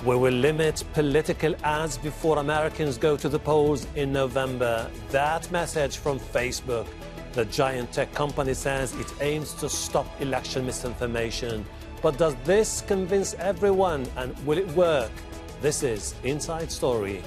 We will limit political ads before Americans go to the polls in November. That message from Facebook. The giant tech company says it aims to stop election misinformation. But does this convince everyone, and will it work? This is Inside Story.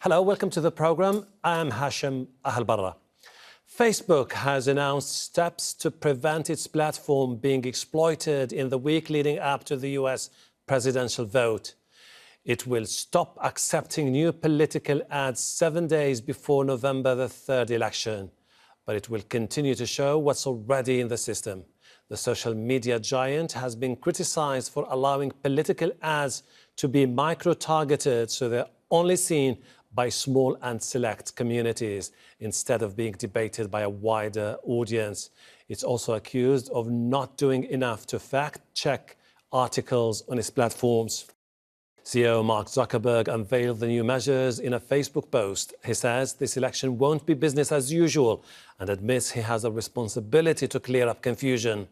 Hello, welcome to the program. I'm Hashem Ahelbarra. Facebook has announced steps to prevent its platform being exploited in the week leading up to the US presidential vote. It will stop accepting new political ads 7 days before November the 3rd election, but it will continue to show what's already in the system. The social media giant has been criticized for allowing political ads to be micro-targeted, so they're only seen by small and select communities instead of being debated by a wider audience. It's also accused of not doing enough to fact-check articles on its platforms. CEO Mark Zuckerberg unveiled the new measures in a Facebook post. He says this election won't be business as usual and admits he has a responsibility to clear up confusion.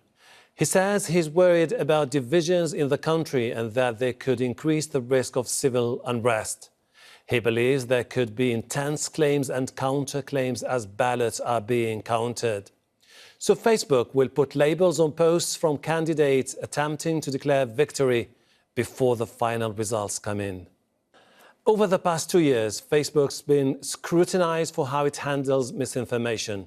He says he's worried about divisions in the country and that they could increase the risk of civil unrest. He believes there could be intense claims and counterclaims as ballots are being counted. So Facebook will put labels on posts from candidates attempting to declare victory before the final results come in. Over the past 2 years, Facebook's been scrutinized for how it handles misinformation.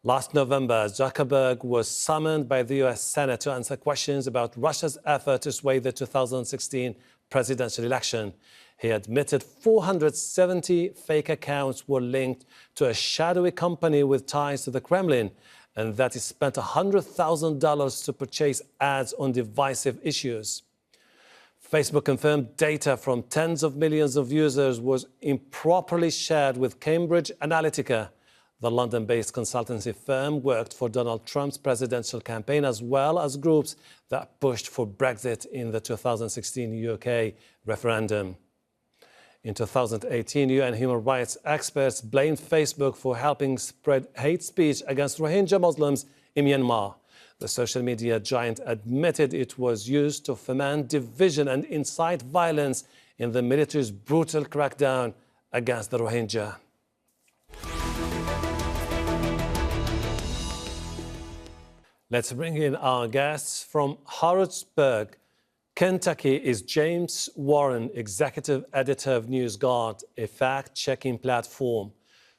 Last November, Zuckerberg was summoned by the US Senate to answer questions about Russia's effort to sway the 2016 presidential election. He admitted 470 fake accounts were linked to a shadowy company with ties to the Kremlin, and that he spent $100,000 to purchase ads on divisive issues. Facebook confirmed data from tens of millions of users was improperly shared with Cambridge Analytica. The London-based consultancy firm worked for Donald Trump's presidential campaign, as well as groups that pushed for Brexit in the 2016 UK referendum. In 2018, UN human rights experts blamed Facebook for helping spread hate speech against Rohingya Muslims in Myanmar. The social media giant admitted it was used to foment division and incite violence in the military's brutal crackdown against the Rohingya. Let's bring in our guests. From Harrodsburg, Kentucky, is James Warren, executive editor of NewsGuard, a fact-checking platform.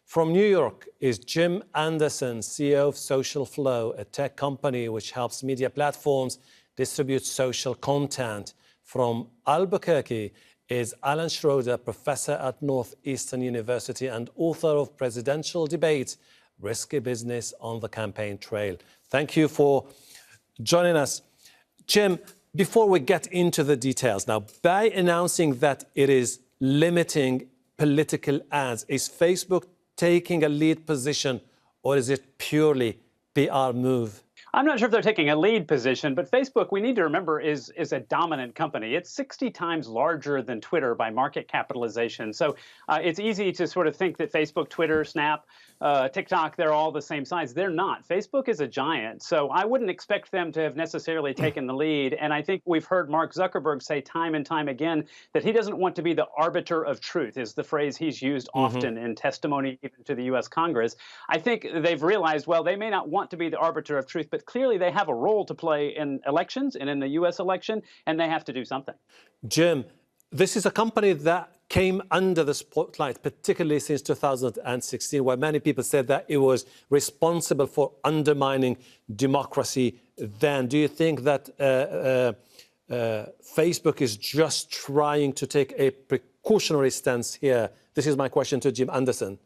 From New York is Jim Anderson, CEO of Social Flow, a tech company which helps media platforms distribute social content. From Albuquerque is Alan Schroeder, professor at Northeastern University and author of Presidential Debates, Risky Business on the Campaign Trail. Thank you for joining us. Jim, before we get into the details now, by announcing that it is limiting political ads, is Facebook taking a lead position, or is it purely PR move? I'm not sure if they're taking a lead position, but Facebook, we need to remember, is a dominant company. It's 60 times larger than Twitter by market capitalization. So it's easy to sort of think that Facebook, Twitter, Snap, TikTok, they're all the same size. They're not. Facebook is a giant. So I wouldn't expect them to have necessarily taken the lead. And I think we've heard Mark Zuckerberg say time and time again that he doesn't want to be the arbiter of truth, is the phrase he's used often in testimony even to the US Congress. I think they've realized, well, they may not want to be the arbiter of truth, but clearly they have a role to play in elections and in the US election, and they have to do something. Jim, this is a company that came under the spotlight, particularly since 2016, where many people said that it was responsible for undermining democracy then. Do you think that Facebook is just trying to take a precautionary stance here? This is my question to Jim Anderson.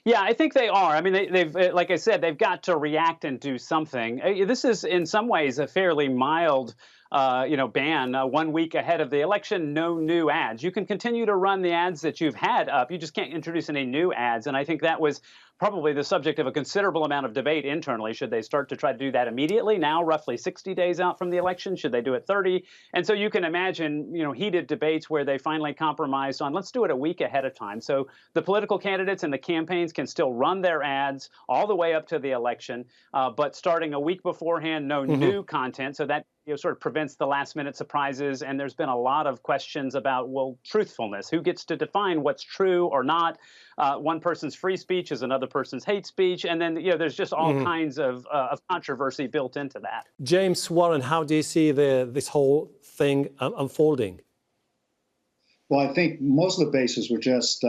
Yeah, I think they are. I mean, they've, like I said, they've got to react and do something. This is, in some ways, a fairly mild ban. 1 week ahead of the election, no new ads. You can continue to run the ads that you've had up. You just can't introduce any new ads. And I think that was probably the subject of a considerable amount of debate internally. Should they start to try to do that immediately? Now, roughly 60 days out from the election, should they do it 30? And so you can imagine, heated debates where they finally compromised on, let's do it a week ahead of time. So the political candidates and the campaigns can still run their ads all the way up to the election, but starting a week beforehand, no new content. So that sort of prevents the last minute surprises. And there's been a lot of questions about, well, truthfulness. Who gets to define what's true or not? One person's free speech is another person's hate speech. And then, there's just all kinds of controversy built into that. James Warren, how do you see this whole thing unfolding? Well, I think most of the bases were just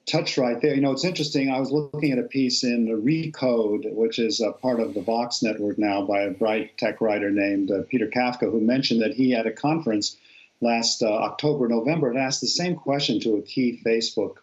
touched right there. It's interesting. I was looking at a piece in Recode, which is a part of the Vox network now, by a bright tech writer named Peter Kafka, who mentioned that he had a conference last October, November, and asked the same question to a key Facebook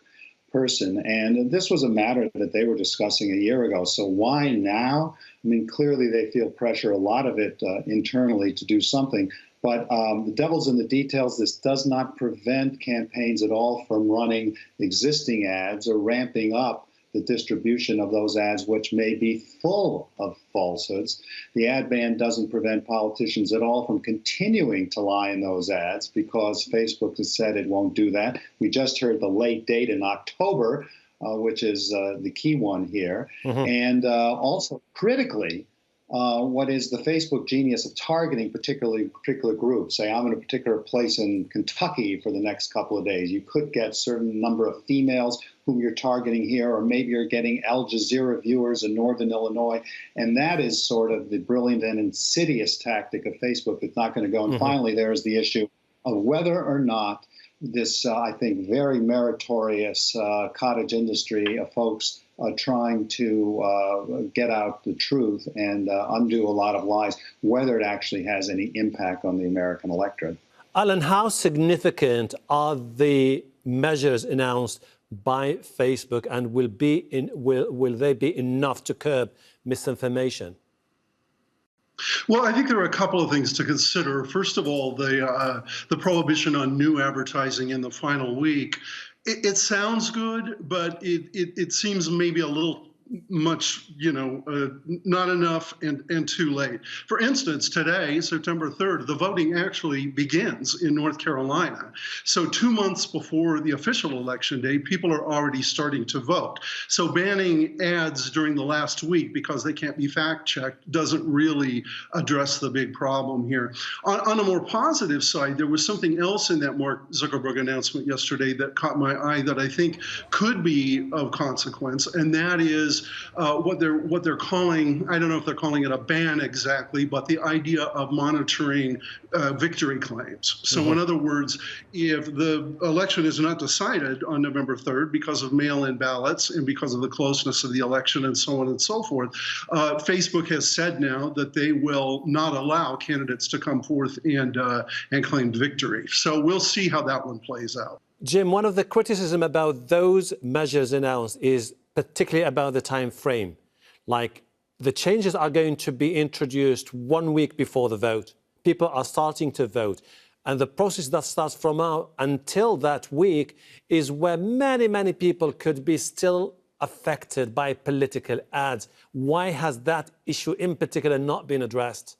person. And this was a matter that they were discussing a year ago. So why now? I mean, clearly they feel pressure, a lot of it internally, to do something. But the devil's in the details. This does not prevent campaigns at all from running existing ads or ramping up the distribution of those ads, which may be full of falsehoods. The ad ban doesn't prevent politicians at all from continuing to lie in those ads, because Facebook has said it won't do that. We just heard the late date in October, which is the key one here. And also, critically, what is the Facebook genius of targeting particular groups? Say, I'm in a particular place in Kentucky for the next couple of days. You could get a certain number of females whom you're targeting here, or maybe you're getting Al Jazeera viewers in Northern Illinois. And that is sort of the brilliant and insidious tactic of Facebook that's not going to go. And finally, there is the issue of whether or not this, I think, very meritorious cottage industry of folks trying to get out the truth and undo a lot of lies, whether it actually has any impact on the American electorate. Alan, how significant are the measures announced by Facebook, and will they be enough to curb misinformation? Well, I think there are a couple of things to consider. First of all, the prohibition on new advertising in the final week. It sounds good, but it seems maybe a little much, not enough and too late. For instance, today, September 3rd, the voting actually begins in North Carolina. So 2 months before the official election day, people are already starting to vote. So banning ads during the last week because they can't be fact-checked doesn't really address the big problem here. On a more positive side, there was something else in that Mark Zuckerberg announcement yesterday that caught my eye that I think could be of consequence, and that is what they're calling, I don't know if they're calling it a ban exactly, but the idea of monitoring victory claims. So in other words, if the election is not decided on November 3rd because of mail-in ballots and because of the closeness of the election and so on and so forth, Facebook has said now that they will not allow candidates to come forth and claim victory. So we'll see how that one plays out. Jim, one of the criticism about those measures announced is particularly about the time frame. Like, the changes are going to be introduced 1 week before the vote. People are starting to vote. And the process that starts from now until that week is where many, many people could be still affected by political ads. Why has that issue in particular not been addressed?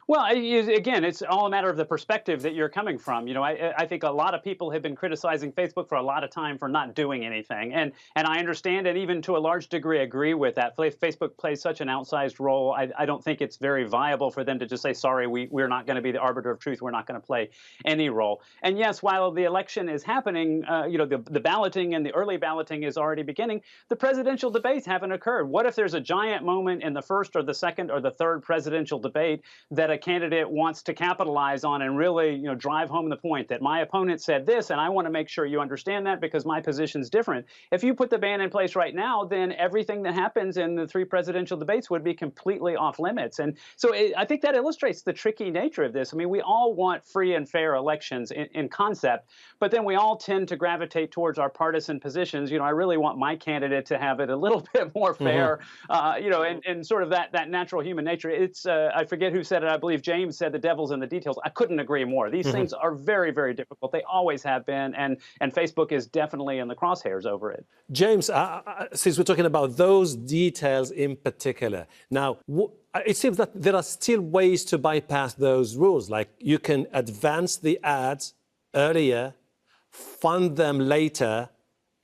Well, again, it's all a matter of the perspective that you're coming from. I think a lot of people have been criticizing Facebook for a lot of time for not doing anything. And I understand and even to a large degree agree with that. Facebook plays such an outsized role. I don't think it's very viable for them to just say, sorry, we're not going to be the arbiter of truth. We're not going to play any role. And yes, while the election is happening, the balloting and the early balloting is already beginning, the presidential debates haven't occurred. What if there's a giant moment in the first or the second or the third presidential debate that a candidate wants to capitalize on and really, drive home the point that my opponent said this, and I want to make sure you understand that because my position's different. If you put the ban in place right now, then everything that happens in the 3 presidential debates would be completely off limits. And so I think that illustrates the tricky nature of this. I mean, we all want free and fair elections in concept, but then we all tend to gravitate towards our partisan positions. I really want my candidate to have it a little bit more fair, and sort of that natural human nature. It's I forget who said it. believe James said the devil's in the details. I couldn't agree more. These things are very, very difficult. They always have been, and Facebook is definitely in the crosshairs over it. James, since we're talking about those details in particular, now it seems that there are still ways to bypass those rules. Like you can advance the ads earlier, fund them later,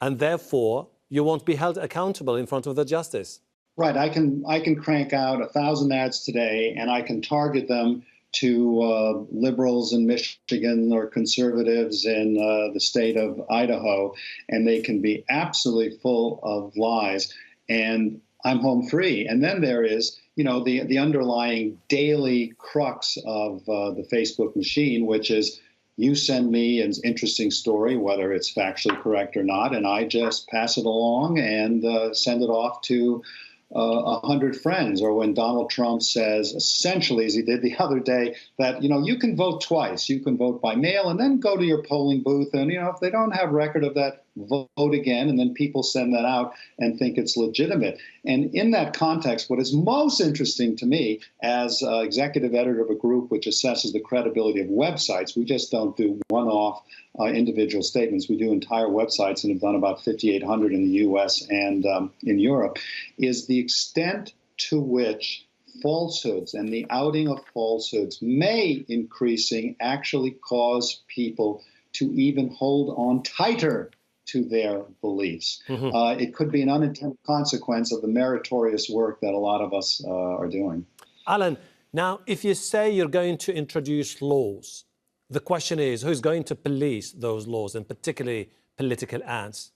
and therefore you won't be held accountable in front of the justice. Right. I can crank out 1,000 ads today, and I can target them to liberals in Michigan or conservatives in the state of Idaho, and they can be absolutely full of lies, and I'm home free. And then there is, the underlying daily crux of the Facebook machine, which is you send me an interesting story, whether it's factually correct or not, and I just pass it along and send it off to 100 friends. Or when Donald Trump says, essentially, as he did the other day, that, you can vote twice. You can vote by mail and then go to your polling booth. And, if they don't have record of that, vote again. And then people send that out and think it's legitimate. And in that context, what is most interesting to me as executive editor of a group which assesses the credibility of websites, we just don't do one-off individual statements. We do entire websites and have done about 5,800 in the U.S. and in Europe, is the extent to which falsehoods and the outing of falsehoods may increasing actually cause people to even hold on tighter to their beliefs. It could be an unintended consequence of the meritorious work that a lot of us are doing. Alan, now, if you say you're going to introduce laws, the question is, who's going to police those laws, and particularly political ads?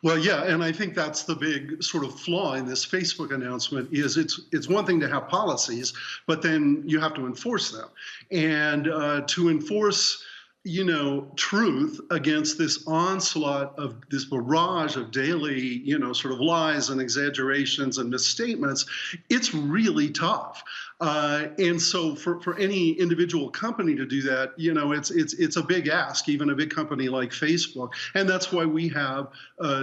Well, yeah, and I think that's the big sort of flaw in this Facebook announcement is it's one thing to have policies, but then you have to enforce them. And to enforce truth against this onslaught of this barrage of daily, sort of lies and exaggerations and misstatements, it's really tough. And so for any individual company to do that, it's a big ask, even a big company like Facebook. And that's why we have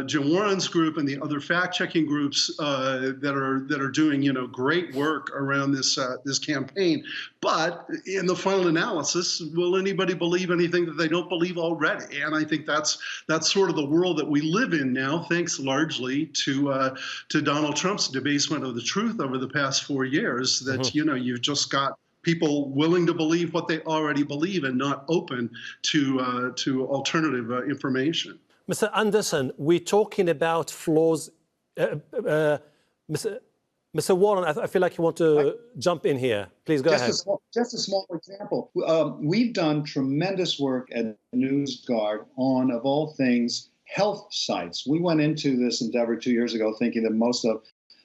Jim Warren's group and the other fact-checking groups that are doing, great work around this campaign. But in the final analysis, will anybody believe anything that they don't believe already? And I think that's sort of the world that we live in now, thanks largely to Donald Trump's debasement of the truth over the past 4 years. That you've just got people willing to believe what they already believe and not open to alternative information. Mr. Anderson, we're talking about flaws. Mr. Warren, I feel like you want to jump in here. Please go ahead. Just a small example. We've done tremendous work at NewsGuard on, of all things, health sites. We went into this endeavor 2 years ago thinking that most of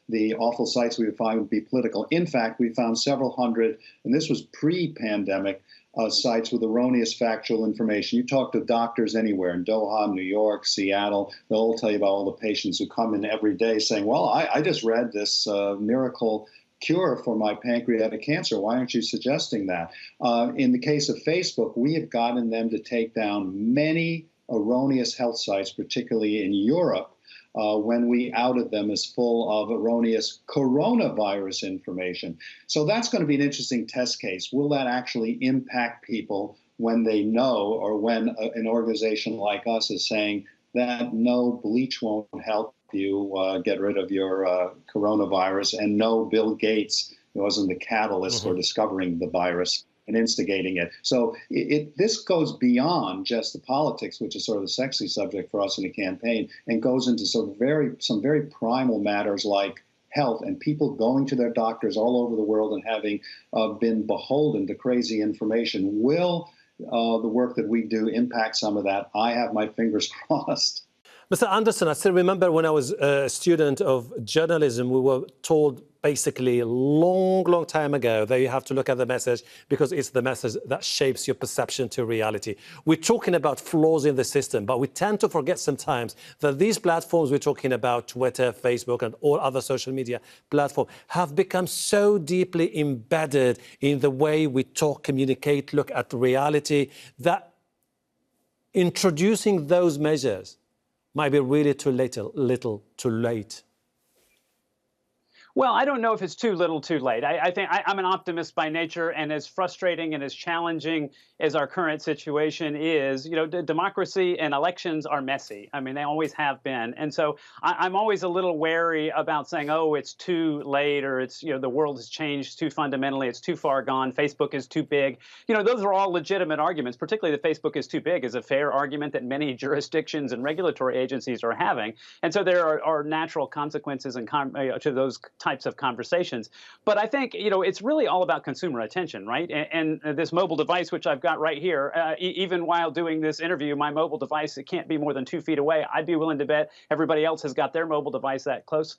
the awful sites we would find would be political. In fact, we found several hundred, and this was pre-pandemic, sites with erroneous factual information. You talk to doctors anywhere in Doha, New York, Seattle, they'll all tell you about all the patients who come in every day saying, well, I just read this miracle cure for my pancreatic cancer. Why aren't you suggesting that? In the case of Facebook, we have gotten them to take down many erroneous health sites, particularly in Europe, when we outed them as full of erroneous coronavirus information. So that's going to be an interesting test case. Will that actually impact people when they know, or when an organization like us is saying that no, bleach won't help you get rid of your coronavirus, and no, Bill Gates wasn't the catalyst for discovering the virus and instigating it. So this goes beyond just the politics, which is sort of the sexy subject for us in a campaign, and goes into some very primal matters like health and people going to their doctors all over the world and having been beholden to crazy information. Will the work that we do impact some of that? I have my fingers crossed. Mr. Anderson, I still remember when I was a student of journalism, we were told basically a long time ago that you have to look at the message because it's the message that shapes your perception to reality. We're talking about flaws in the system, but we tend to forget sometimes that these platforms we're talking about, Twitter, Facebook, and all other social media platforms, have become so deeply embedded in the way we talk, communicate, look at reality, that introducing those measures might be really too little too late. Well, I don't know if it's too little, too late. I think I'm an optimist by nature, and as frustrating and as challenging as our current situation is, democracy and elections are messy. I mean, they always have been, and so I'm always a little wary about saying, "Oh, it's too late," or "It's the world has changed too fundamentally. It's too far gone. Facebook is too big." Those are all legitimate arguments. Particularly that Facebook is too big is a fair argument that many jurisdictions and regulatory agencies are having, and so there are natural consequences and to those types of conversations. But I think, it's really all about consumer attention, right? And this mobile device, which I've got right here, even while doing this interview, my mobile device, it can't be more than 2 feet away. I'd be willing to bet everybody else has got their mobile device that close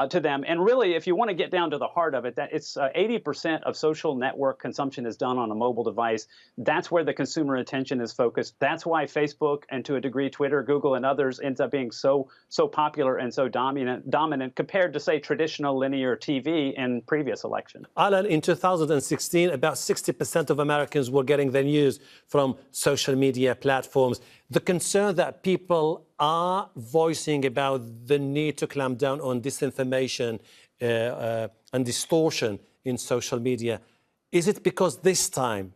to them. And really, if you want to get down to the heart of it, that it's 80% of social network consumption is done on a mobile device. That's where the consumer attention is focused. That's why Facebook, and to a degree Twitter, Google, and others ends up being so popular and so dominant compared to, say, traditional linear TV in previous elections. Alan, in 2016, about 60% of Americans were getting their news from social media platforms. The concern that people are voicing about the need to clamp down on disinformation and distortion in social media, is it because this time,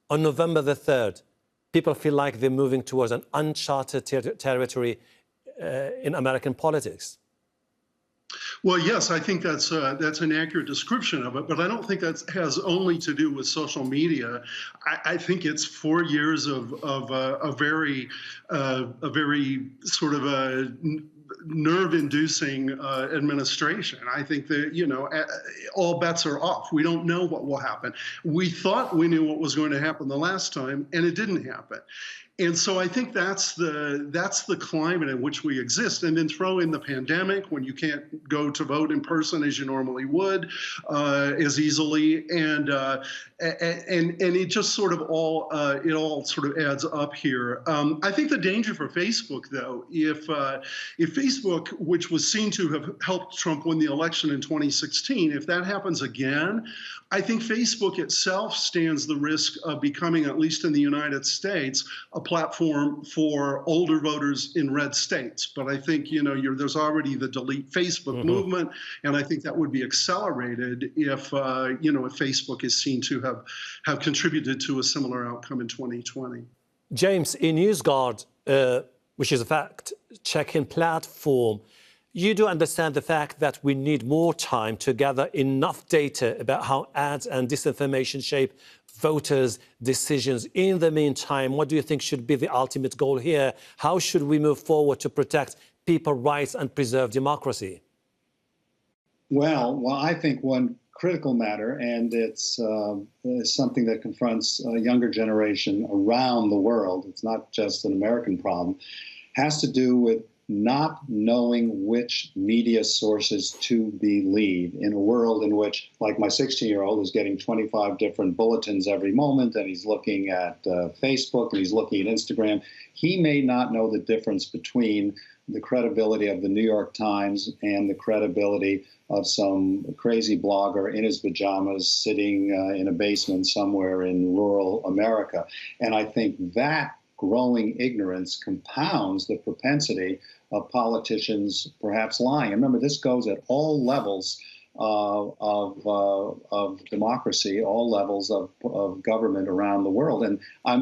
on November the 3rd, people feel like they're moving towards an uncharted territory in American politics? Well, yes, I think that's an accurate description of it, but I don't think that has only to do with social media. I think it's 4 years of a very sort of a nerve-inducing administration. I think that, all bets are off. We don't know what will happen. We thought we knew what was going to happen the last time, and it didn't happen. And so I think that's the climate in which we exist. And then throw in the pandemic, when you can't go to vote in person as you normally would as easily, and it just sort of all sort of adds up here. I think the danger for Facebook, though, if Facebook, which was seen to have helped Trump win the election in 2016, if that happens again, I think Facebook itself stands the risk of becoming, at least in the United States, a platform for older voters in red states. But I think, there's already the delete Facebook movement, and I think that would be accelerated if Facebook is seen to have contributed to a similar outcome in 2020. James, in NewsGuard, which is a fact-checking platform, you do understand the fact that we need more time to gather enough data about how ads and disinformation shape voters' decisions. In the meantime, what do you think should be the ultimate goal here? How should we move forward to protect people's rights and preserve democracy? Well, I think one critical matter, and it's something that confronts a younger generation around the world, it's not just an American problem, has to do with not knowing which media sources to believe in a world in which, like my 16-year-old is getting 25 different bulletins every moment, and he's looking at Facebook, and he's looking at Instagram. He may not know the difference between the credibility of the New York Times and the credibility of some crazy blogger in his pajamas sitting in a basement somewhere in rural America. And I think that growing ignorance compounds the propensity of politicians perhaps lying. And remember, this goes at all levels of democracy, all levels of government around the world. And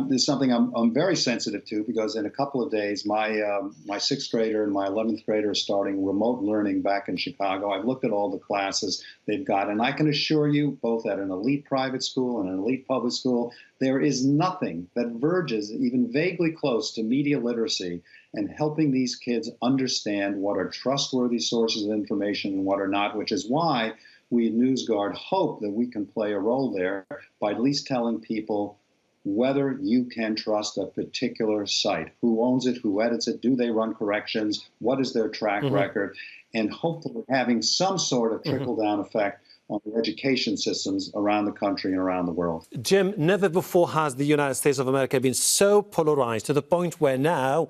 this is something I'm very sensitive to, because in a couple of days, my sixth grader and my 11th grader are starting remote learning back in Chicago. I've looked at all the classes they've got, and I can assure you, both at an elite private school and an elite public school, there is nothing that verges even vaguely close to media literacy and helping these kids understand what are trustworthy sources of information and what are not, which is why we at NewsGuard hope that we can play a role there by at least telling people whether you can trust a particular site, who owns it, who edits it, do they run corrections, what is their track record, and hopefully having some sort of trickle-down effect on the education systems around the country and around the world. Jim, never before has the United States of America been so polarized to the point where now,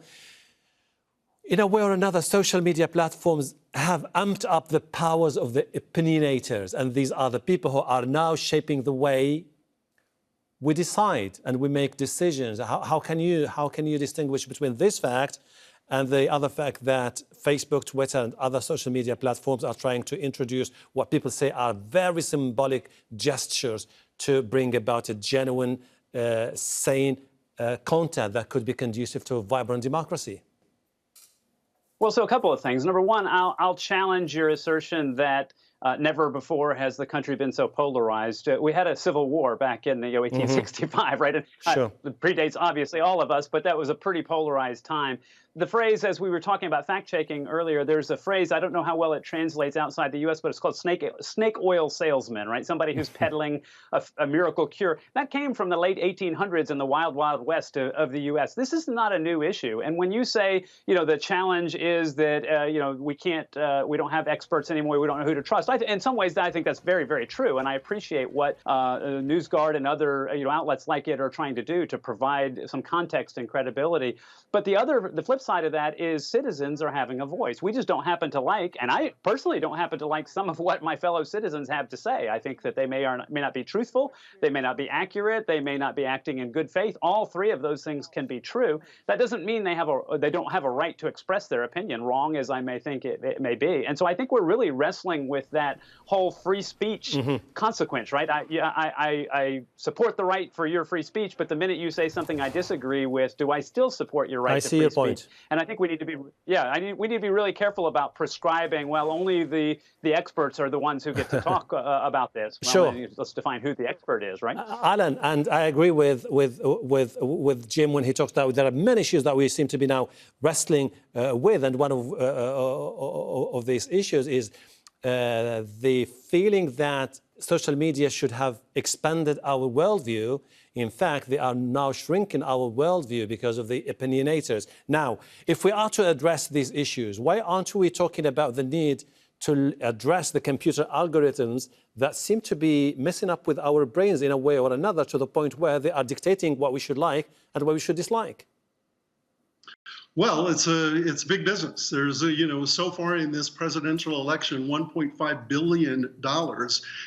in a way or another, social media platforms have amped up the powers of the opinionators, and these are the people who are now shaping the way we decide and we make decisions. How can you distinguish between this fact and the other fact that Facebook, Twitter, and other social media platforms are trying to introduce what people say are very symbolic gestures to bring about a genuine, sane content that could be conducive to a vibrant democracy? Well, so a couple of things. Number one, I'll challenge your assertion that never before has the country been so polarized. We had a civil war back in the 1865, right? And, Sure. it predates, obviously, all of us, but that was a pretty polarized time. The phrase, as we were talking about fact-checking earlier, there's a phrase, I don't know how well it translates outside the U.S., but it's called snake oil salesman, right? Somebody who's peddling a miracle cure. That came from the late 1800s in the wild, wild west of the U.S. This is not a new issue. And when you say, the challenge is that, we don't have experts anymore, we don't know who to trust. In some ways, I think that's very, very true. And I appreciate what NewsGuard and other outlets like it are trying to do to provide some context and credibility. But the flip side of that is citizens are having a voice. We just don't happen to like, and I personally don't happen to like some of what my fellow citizens have to say. I think that they may not be truthful, they may not be accurate, they may not be acting in good faith. All three of those things can be true. That doesn't mean they don't have a right to express their opinion, wrong as I may think it may be. And so I think we're really wrestling with that whole free speech consequence, right? I support the right for your free speech, but the minute you say something I disagree with, do I still support your right to free speech? Point. And I think we need to be, we need to be really careful about prescribing. Well, only the experts are the ones who get to talk about this. Well, sure. Let's define who the expert is, right? Alan, and I agree with Jim when he talks about there are many issues that we seem to be now wrestling with, and one of these issues is the feeling that social media should have expanded our worldview. In fact, they are now shrinking our worldview because of the opinionators. Now, if we are to address these issues, why aren't we talking about the need to address the computer algorithms that seem to be messing up with our brains in a way or another to the point where they are dictating what we should like and what we should dislike? Well, it's big business. There's so far in this presidential election, $1.5 billion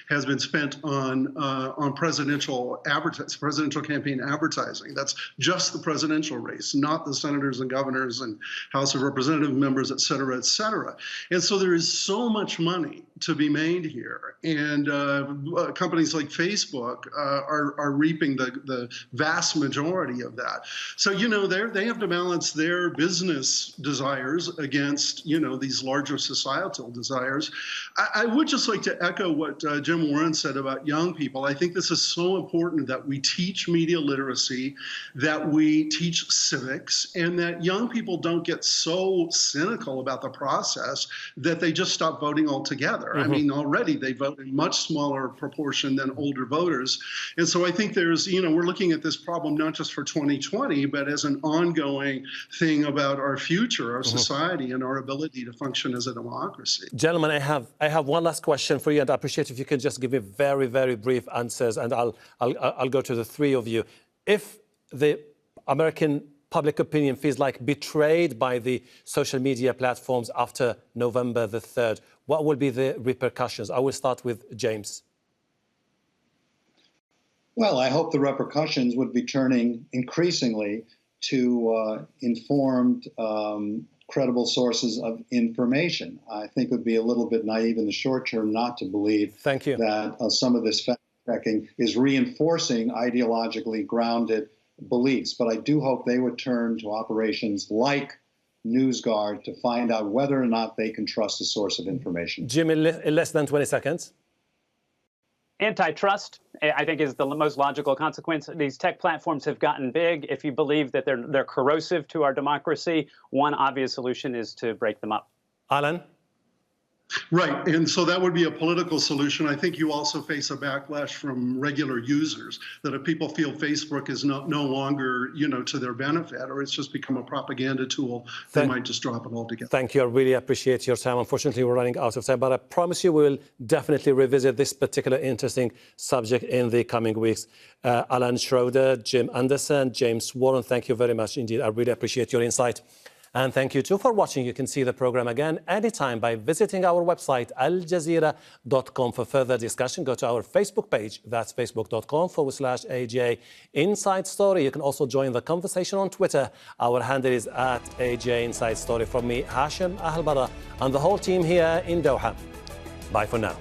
has been spent on presidential campaign advertising. That's just the presidential race, not the senators and governors and House of Representative members, et cetera, et cetera. And so there is so much money to be made here, and companies like Facebook are reaping the vast majority of that. So they have to balance their business desires against these larger societal desires. I would just like to echo what Jim Warren said about young people. I think this is so important that we teach media literacy, that we teach civics, and that young people don't get so cynical about the process that they just stop voting altogether. I mean, already they vote in much smaller proportion than older voters. And so I think there's, we're looking at this problem not just for 2020, but as an ongoing thing about our future, our society, and our ability to function as a democracy. Gentlemen, I have one last question for you, and I appreciate if you could just give me very, very brief answers, and I'll go to the three of you. If the American public opinion feels like betrayed by the social media platforms after November the 3rd, what will be the repercussions? I will start with James. Well, I hope the repercussions would be turning increasingly to informed, credible sources of information. I think it would be a little bit naive in the short term not to believe that some of this fact-checking is reinforcing ideologically grounded beliefs. But I do hope they would turn to operations like NewsGuard to find out whether or not they can trust a source of information. Jim, in less than 20 seconds. Antitrust, I think, is the most logical consequence. These tech platforms have gotten big. If you believe that they're corrosive to our democracy, one obvious solution is to break them up. Alan? Right, and so that would be a political solution. I think you also face a backlash from regular users, that if people feel Facebook is no longer, to their benefit, or it's just become a propaganda tool, they might just drop it altogether. Thank you. I really appreciate your time. Unfortunately, we're running out of time, but I promise you we will definitely revisit this particular interesting subject in the coming weeks. Alan Schroeder, Jim Anderson, James Warren, thank you very much indeed. I really appreciate your insight. And thank you too for watching. You can see the program again anytime by visiting our website, aljazeera.com. For further discussion, go to our Facebook page. That's facebook.com/AJ Inside Story. You can also join the conversation on Twitter. Our handle is @AJ Inside Story. From me, Hashem, Ahelbarra, and the whole team here in Doha. Bye for now.